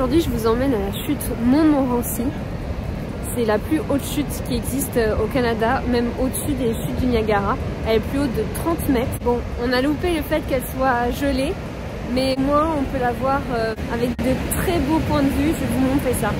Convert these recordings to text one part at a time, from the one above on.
aujourd'hui je vous emmène à la chute Montmorency. C'est la plus haute chute qui existe au Canada, même au-dessus des chutes du Niagara. Elle est plus haute de 30 mètres. Bon, on a loupé le fait qu'elle soit gelée, mais au moins on peut la voir avec de très beaux points de vue. Je vais vous montrer ça.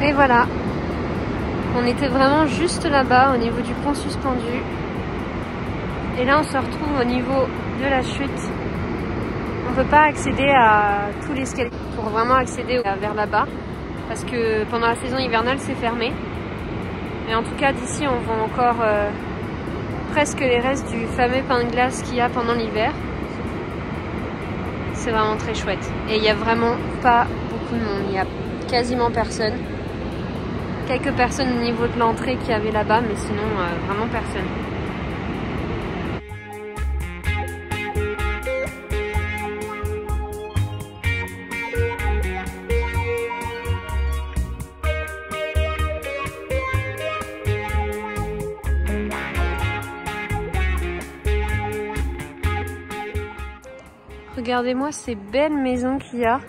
Et voilà, on était vraiment juste là-bas au niveau du pont suspendu. Et là on se retrouve au niveau de la chute. On ne peut pas accéder à tous les escaliers pour vraiment accéder vers là-bas. Parce que pendant la saison hivernale c'est fermé. Et en tout cas d'ici on voit encore presque les restes du fameux pain de glace qu'il y a pendant l'hiver. C'est vraiment très chouette. Et il n'y a vraiment pas beaucoup de monde, il n'y a quasiment personne. Quelques personnes au niveau de l'entrée qui avaient là-bas, mais sinon vraiment personne. Regardez-moi ces belles maisons qu'il y a.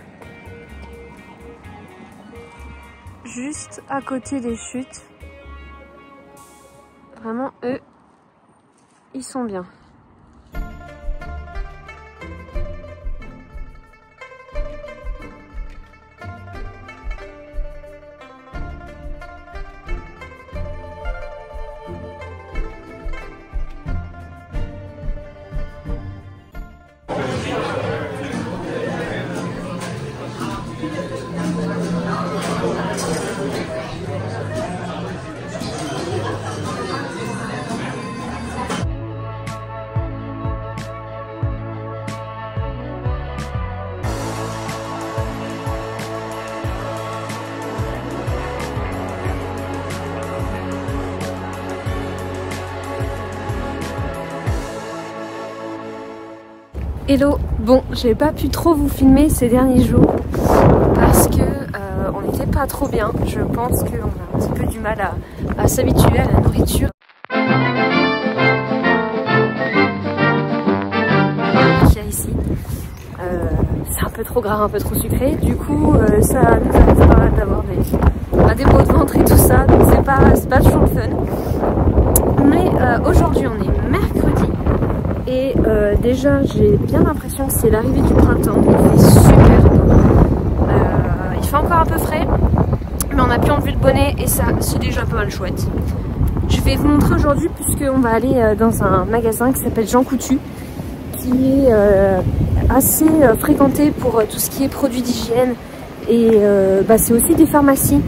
Juste à côté des chutes. Vraiment, eux, ils sont bien. Hello, bon, j'ai pas pu trop vous filmer ces derniers jours parce que on n'était pas trop bien. Je pense qu'on a un petit peu du mal à s'habituer à la nourriture qu'il y a ici. C'est un peu trop gras, un peu trop sucré. Du coup, ça nous arrive pas d'avoir des maux de ventre et tout ça. Donc c'est pas toujours le fun. Mais aujourd'hui, on est mercredi. Et déjà j'ai bien l'impression que c'est l'arrivée du printemps, il fait super beau, il fait encore un peu frais, mais on a pu enlever le bonnet et ça c'est déjà pas mal chouette. Je vais vous montrer aujourd'hui puisqu'on va aller dans un magasin qui s'appelle Jean Coutu, qui est assez fréquenté pour tout ce qui est produits d'hygiène. Et c'est aussi des pharmacies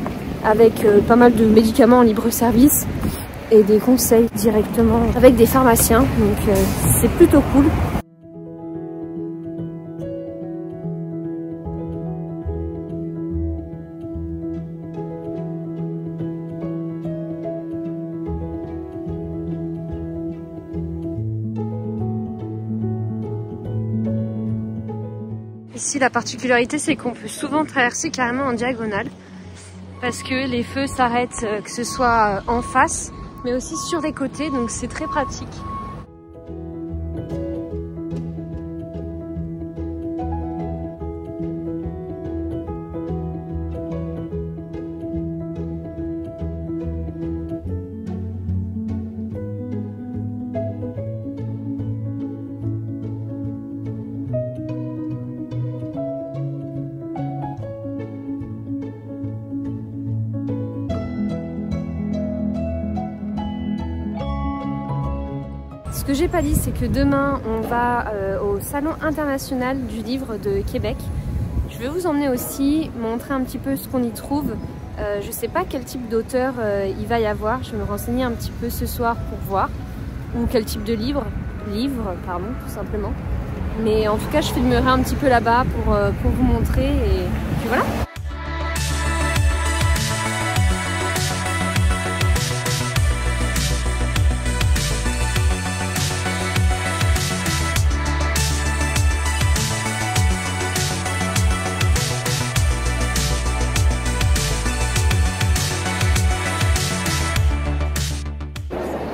avec pas mal de médicaments en libre service et des conseils directement avec des pharmaciens. Donc c'est plutôt cool. Ici, la particularité, c'est qu'on peut souvent traverser carrément en diagonale parce que les feux s'arrêtent, que ce soit en face, mais aussi sur les côtés, donc c'est très pratique. Ce que j'ai pas dit, c'est que demain on va au Salon international du livre de Québec. Je vais vous emmener aussi, montrer un petit peu ce qu'on y trouve. Je sais pas quel type d'auteur il va y avoir, je vais me renseigner un petit peu ce soir pour voir. Ou quel type de livre, pardon, tout simplement. Mais en tout cas, je filmerai un petit peu là-bas pour vous montrer et puis voilà.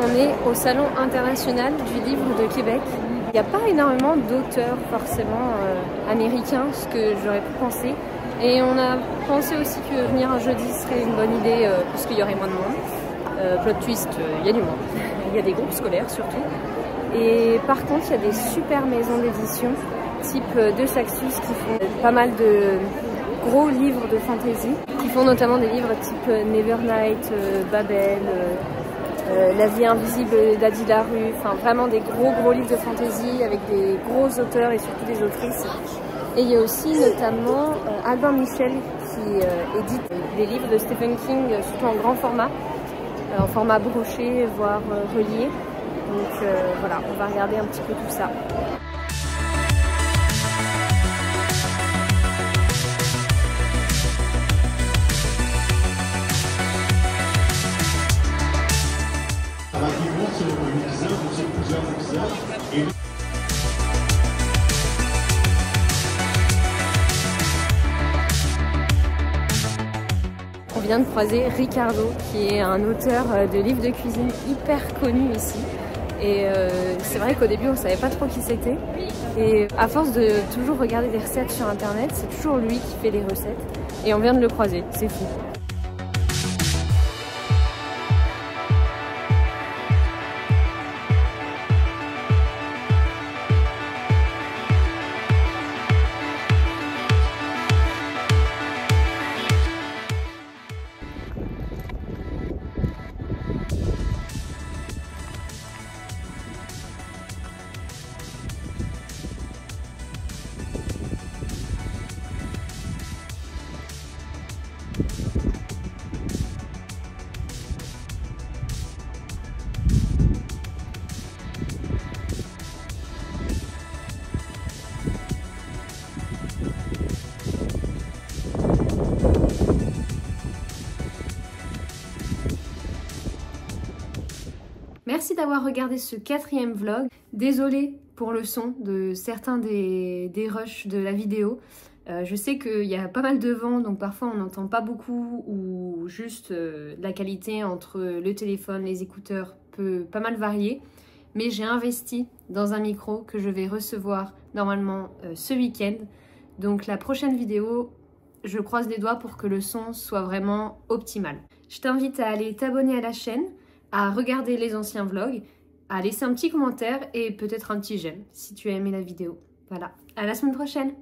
On est au Salon international du livre de Québec. Il n'y a pas énormément d'auteurs forcément américains, ce que j'aurais pu penser. Et on a pensé aussi que venir un jeudi serait une bonne idée puisqu'il y aurait moins de monde. Plot twist, il y a du monde. Il y a des groupes scolaires surtout. Et par contre, il y a des super maisons d'édition type de Saxus qui font pas mal de gros livres de fantasy, qui font notamment des livres type Nevernight, Babel, La vie invisible d'Adi Larue, enfin vraiment des gros livres de fantasy avec des gros auteurs et surtout des autrices. Et il y a aussi notamment Albin Michel qui édite des livres de Stephen King, surtout en grand format, en format broché, voire relié. Donc voilà, on va regarder un petit peu tout ça. On vient de croiser Ricardo, qui est un auteur de livres de cuisine hyper connu ici. Et c'est vrai qu'au début on savait pas trop qui c'était. Et à force de toujours regarder des recettes sur internet, c'est toujours lui qui fait les recettes. Et on vient de le croiser, c'est fou. Merci d'avoir regardé ce 4e vlog. Désolée pour le son de certains des rushs de la vidéo. Je sais qu'il y a pas mal de vent, donc parfois on n'entend pas beaucoup ou juste la qualité entre le téléphone, les écouteurs peut pas mal varier. Mais j'ai investi dans un micro que je vais recevoir normalement ce week-end. Donc la prochaine vidéo, je croise les doigts pour que le son soit vraiment optimal. Je t'invite à aller t'abonner à la chaîne, à regarder les anciens vlogs, à laisser un petit commentaire et peut-être un petit j'aime si tu as aimé la vidéo. Voilà, à la semaine prochaine!